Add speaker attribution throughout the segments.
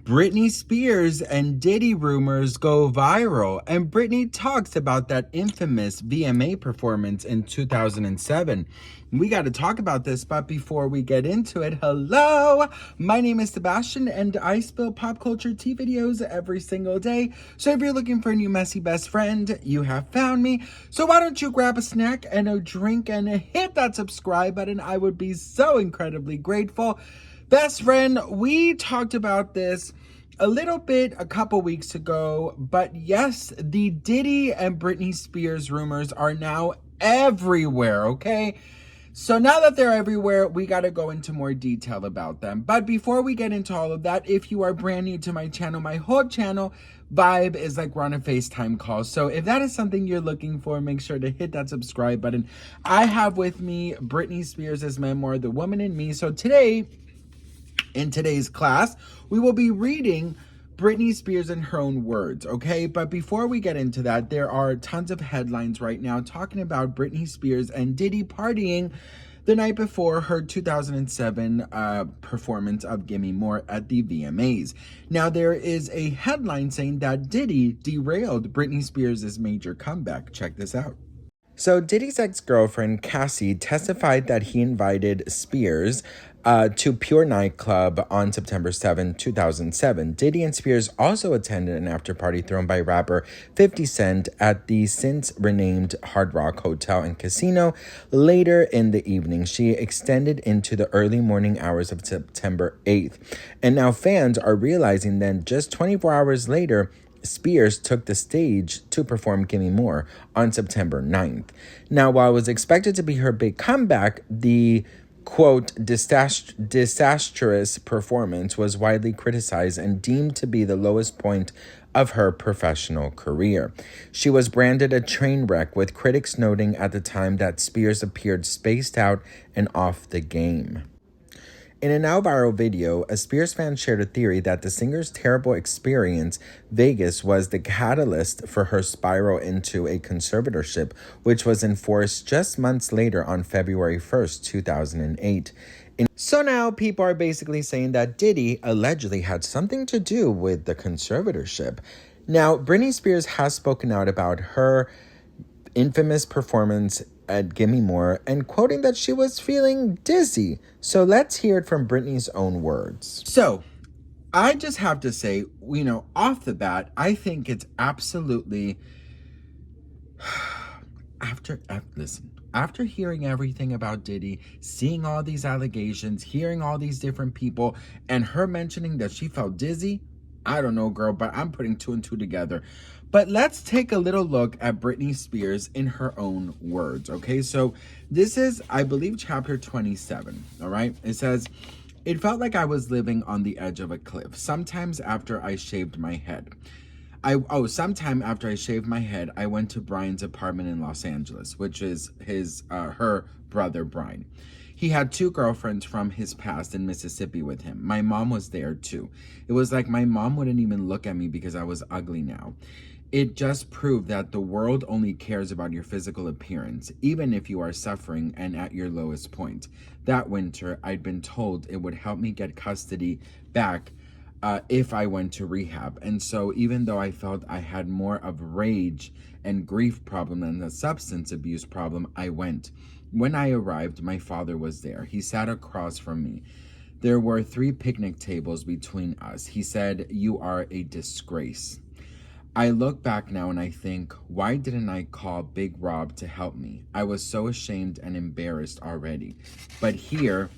Speaker 1: Britney Spears and Diddy rumors go viral, and Britney talks about that infamous VMA performance in 2007. We got to talk about this, but before we get into it, hello! My name is Sebastian, and I spill pop culture tea videos every single day. So if you're looking for a new messy best friend, you have found me. So why don't you grab a snack and a drink and hit that subscribe button? I would be so incredibly grateful. Best friend, we talked about this a little bit a couple weeks ago, but yes, the Diddy and Britney Spears rumors are now everywhere, okay? So now that they're everywhere, we got to go into more detail about them. But before we get into all of that, if you are brand new to my whole channel vibe is like we're on a FaceTime call. So if that is something you're looking for, make sure to hit that subscribe button. I have with me Britney Spears' memoir, The Woman in Me. So today, in today's class, we will be reading Britney Spears in her own words, okay? But before we get into that, there are tons of headlines right now talking about Britney Spears and Diddy partying the night before her 2007 performance of Gimme More at the VMAs. Now, there is a headline saying that Diddy derailed Britney Spears' major comeback. Check this out. So Diddy's ex-girlfriend, Cassie, testified that he invited Spears to Pure Nightclub on September 7, 2007. Diddy and Spears also attended an after-party thrown by rapper 50 Cent at the since-renamed Hard Rock Hotel and Casino. Later in the evening, she extended into the early morning hours of September 8th. And now fans are realizing that just 24 hours later, Spears took the stage to perform Gimme More on September 9th. Now, while it was expected to be her big comeback, the quote, disastrous performance was widely criticized and deemed to be the lowest point of her professional career. She was branded a train wreck, with critics noting at the time that Spears appeared spaced out and off the game. In a now viral video, a Spears fan shared a theory that the singer's terrible experience Vegas was the catalyst for her spiral into a conservatorship, which was enforced just months later on February 1st, 2008. So now people are basically saying that Diddy allegedly had something to do with the conservatorship. Now, Britney Spears has spoken out about her infamous performance at Gimme More and quoting that she was feeling dizzy. So let's hear it from Britney's own words. So I just have to say, off the bat, I think it's absolutely after hearing everything about Diddy, seeing all these allegations, hearing all these different people, and her mentioning that she felt dizzy, I don't know, girl, but I'm putting two and two together. But let's take a little look at Britney Spears in her own words, okay? So this is, I believe, chapter 27, all right? It says, "It felt like I was living on the edge of a cliff. Sometimes after I shaved my head. Sometime after I shaved my head, I went to Brian's apartment in Los Angeles," which is her brother, Brian. "He had two girlfriends from his past in Mississippi with him. My mom was there too. It was like my mom wouldn't even look at me because I was ugly now. It just proved that the world only cares about your physical appearance, even if you are suffering and at your lowest point. That winter, I'd been told it would help me get custody back if I went to rehab. And so even though I felt I had more of rage and grief problem than a substance abuse problem, I went. When I arrived, my father was there. He sat across from me. There were 3 picnic tables between us. He said, 'You are a disgrace.' I look back now and I think, why didn't I call Big Rob to help me? I was so ashamed and embarrassed already. But here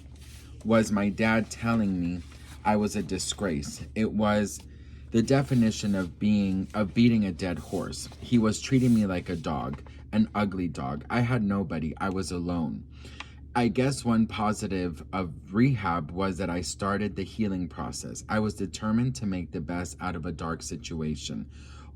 Speaker 1: was my dad telling me I was a disgrace. It was the definition of beating a dead horse. He was treating me like a dog, an ugly dog. I had nobody. I was alone. I guess one positive of rehab was that I started the healing process. I was determined to make the best out of a dark situation.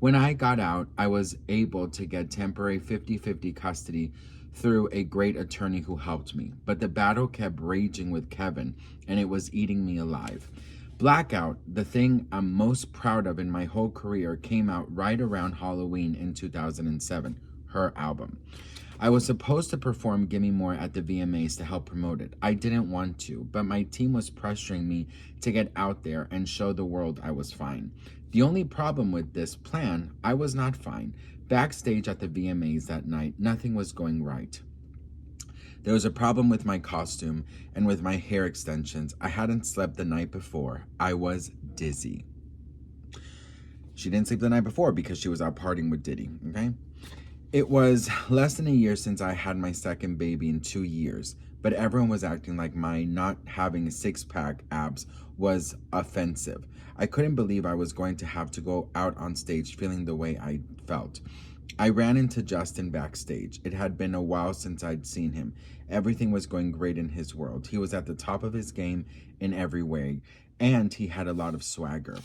Speaker 1: When I got out, I was able to get temporary 50-50 custody through a great attorney who helped me. But the battle kept raging with Kevin, and it was eating me alive. Blackout, the thing I'm most proud of in my whole career, came out right around Halloween in 2007, her album. I was supposed to perform Gimme More at the VMAs to help promote it. I didn't want to, but my team was pressuring me to get out there and show the world I was fine. The only problem with this plan, I was not fine. Backstage at the VMAs that night, nothing was going right. There was a problem with my costume and with my hair extensions. I hadn't slept the night before. I was dizzy. She didn't sleep the night before because she was out partying with Diddy, okay? It was less than a year since I had my second baby in 2 years, but everyone was acting like my not having a six-pack abs was offensive. I couldn't believe I was going to have to go out on stage feeling the way I felt. I ran into Justin backstage. It had been a while since I'd seen him. Everything was going great in his world. He was at the top of his game in every way, and he had a lot of swagger.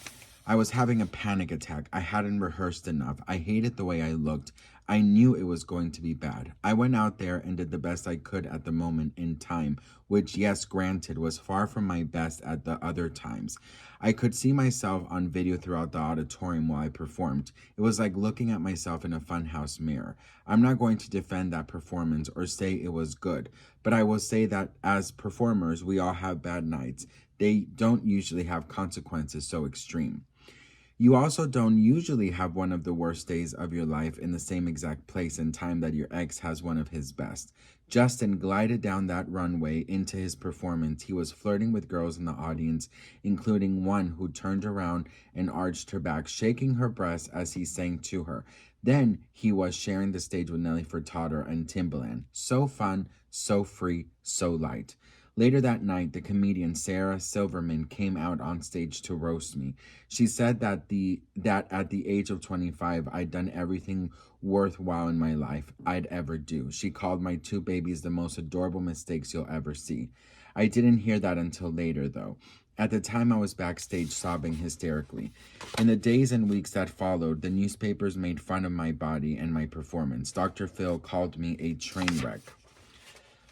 Speaker 1: I was having a panic attack. I hadn't rehearsed enough. I hated the way I looked. I knew it was going to be bad. I went out there and did the best I could at the moment in time, which, yes, granted, was far from my best at the other times. I could see myself on video throughout the auditorium while I performed. It was like looking at myself in a funhouse mirror. I'm not going to defend that performance or say it was good, but I will say that as performers, we all have bad nights. They don't usually have consequences so extreme. You also don't usually have one of the worst days of your life in the same exact place and time that your ex has one of his best. Justin glided down that runway into his performance. He was flirting with girls in the audience, including one who turned around and arched her back, shaking her breasts as he sang to her. Then he was sharing the stage with Nelly Furtado and Timbaland. So fun, so free, so light. Later that night, the comedian Sarah Silverman came out on stage to roast me. She said that at the age of 25, I'd done everything worthwhile in my life I'd ever do. She called my two babies the most adorable mistakes you'll ever see. I didn't hear that until later, though. At the time, I was backstage sobbing hysterically. In the days and weeks that followed, the newspapers made fun of my body and my performance. Dr. Phil called me a train wreck.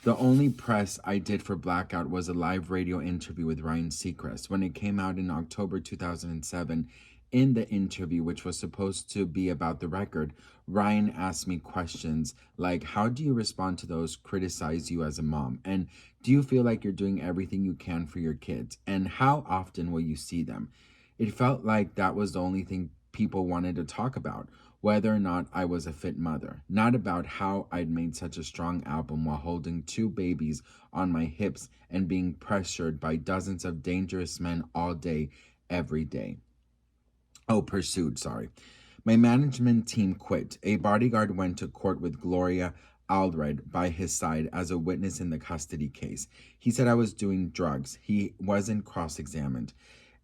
Speaker 1: The only press I did for Blackout was a live radio interview with Ryan Seacrest. When it came out in October 2007, in the interview, which was supposed to be about the record, Ryan asked me questions like, how do you respond to those criticize you as a mom? And do you feel like you're doing everything you can for your kids? And how often will you see them? It felt like that was the only thing people wanted to talk about, whether or not I was a fit mother, not about how I'd made such a strong album while holding two babies on my hips and being pressured by dozens of dangerous men all day, every day. Pursued, sorry. My management team quit. A bodyguard went to court with Gloria Allred by his side as a witness in the custody case. He said I was doing drugs. He wasn't cross-examined.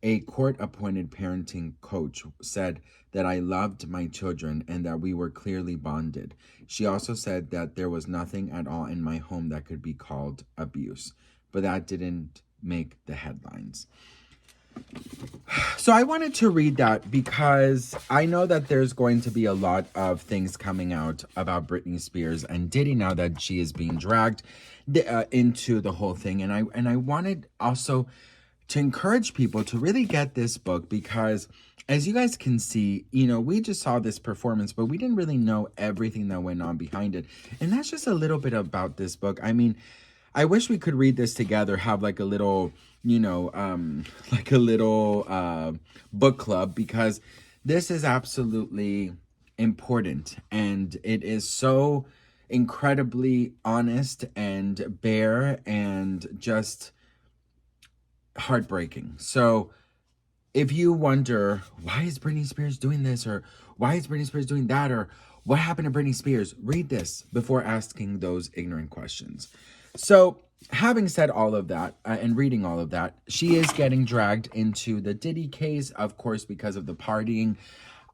Speaker 1: A court-appointed parenting coach said that I loved my children and that we were clearly bonded. She also said that there was nothing at all in my home that could be called abuse, but that didn't make the headlines. So I wanted to read that because I know that there's going to be a lot of things coming out about Britney Spears and Diddy now that she is being dragged into the whole thing. And I wanted also to encourage people to really get this book because, as you guys can see, we just saw this performance, but we didn't really know everything that went on behind it. And that's just a little bit about this book. I mean, I wish we could read this together, have like a little, book club, because this is absolutely important. And it is so incredibly honest and bare and just heartbreaking. So if you wonder, why is Britney Spears doing this, or why is Britney Spears doing that, or what happened to Britney Spears, read this before asking those ignorant questions. So having said all of that and reading all of that, she is getting dragged into the Diddy case, of course, because of the partying.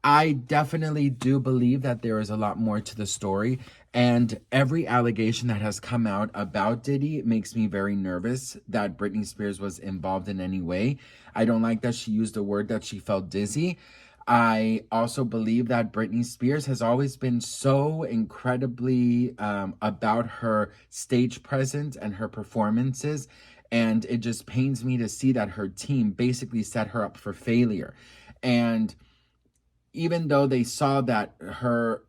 Speaker 1: I definitely do believe that there is a lot more to the story, and every allegation that has come out about Diddy makes me very nervous that Britney Spears was involved in any way. I don't like that she used the word that she felt dizzy. I also believe that Britney Spears has always been so incredibly about her stage presence and her performances, and it just pains me to see that her team basically set her up for failure. And even though they saw that her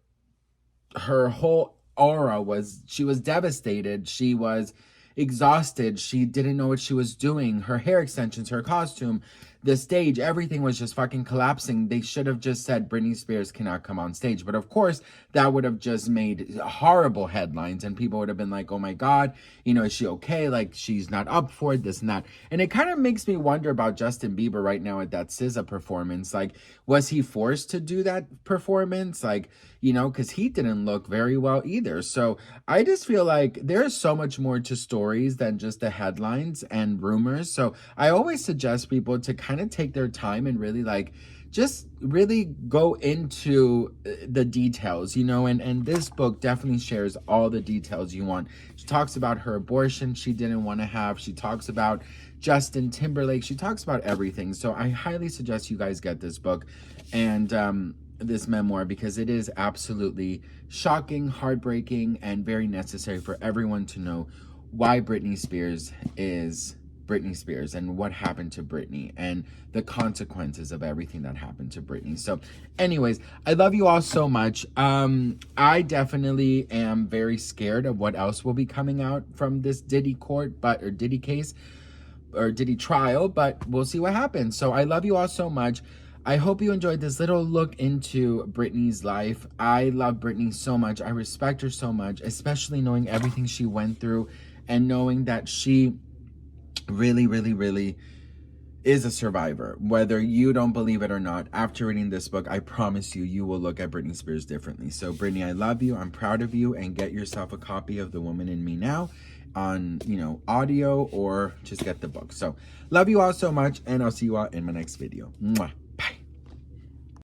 Speaker 1: whole aura was, she was devastated. She was exhausted. She didn't know what she was doing. Her hair extensions, her costume, the stage, everything was just fucking collapsing. They should have just said Britney Spears cannot come on stage. But of course, that would have just made horrible headlines, and people would have been like, oh my God, you know, is she okay? Like, she's not up for it, this and that. And it kind of makes me wonder about Justin Bieber right now at that SZA performance. Like, was he forced to do that performance? Like, you know, because he didn't look very well either. So I just feel like there's so much more to stories than just the headlines and rumors. So I always suggest people to kind of take their time and really like just really go into the details, you know, and this book definitely shares all the details you want. She talks about her abortion she didn't want to have. She talks about Justin Timberlake. She talks about everything. So I highly suggest you guys get this book and this memoir, because it is absolutely shocking, heartbreaking, and very necessary for everyone to know why Britney Spears is Britney Spears and what happened to Britney and the consequences of everything that happened to Britney. So anyways, I love you all so much. I definitely am very scared of what else will be coming out from this Diddy Diddy case or Diddy trial, but we'll see what happens. So I love you all so much. I hope you enjoyed this little look into Britney's life. I love Britney so much. I respect her so much, especially knowing everything she went through and knowing that she really, really, really is a survivor. Whether you don't believe it or not, after reading this book, I promise you, you will look at Britney Spears differently. So Britney, I love you. I'm proud of you. And get yourself a copy of The Woman in Me now on, you know, audio, or just get the book. So love you all so much, and I'll see you all in my next video. Mwah.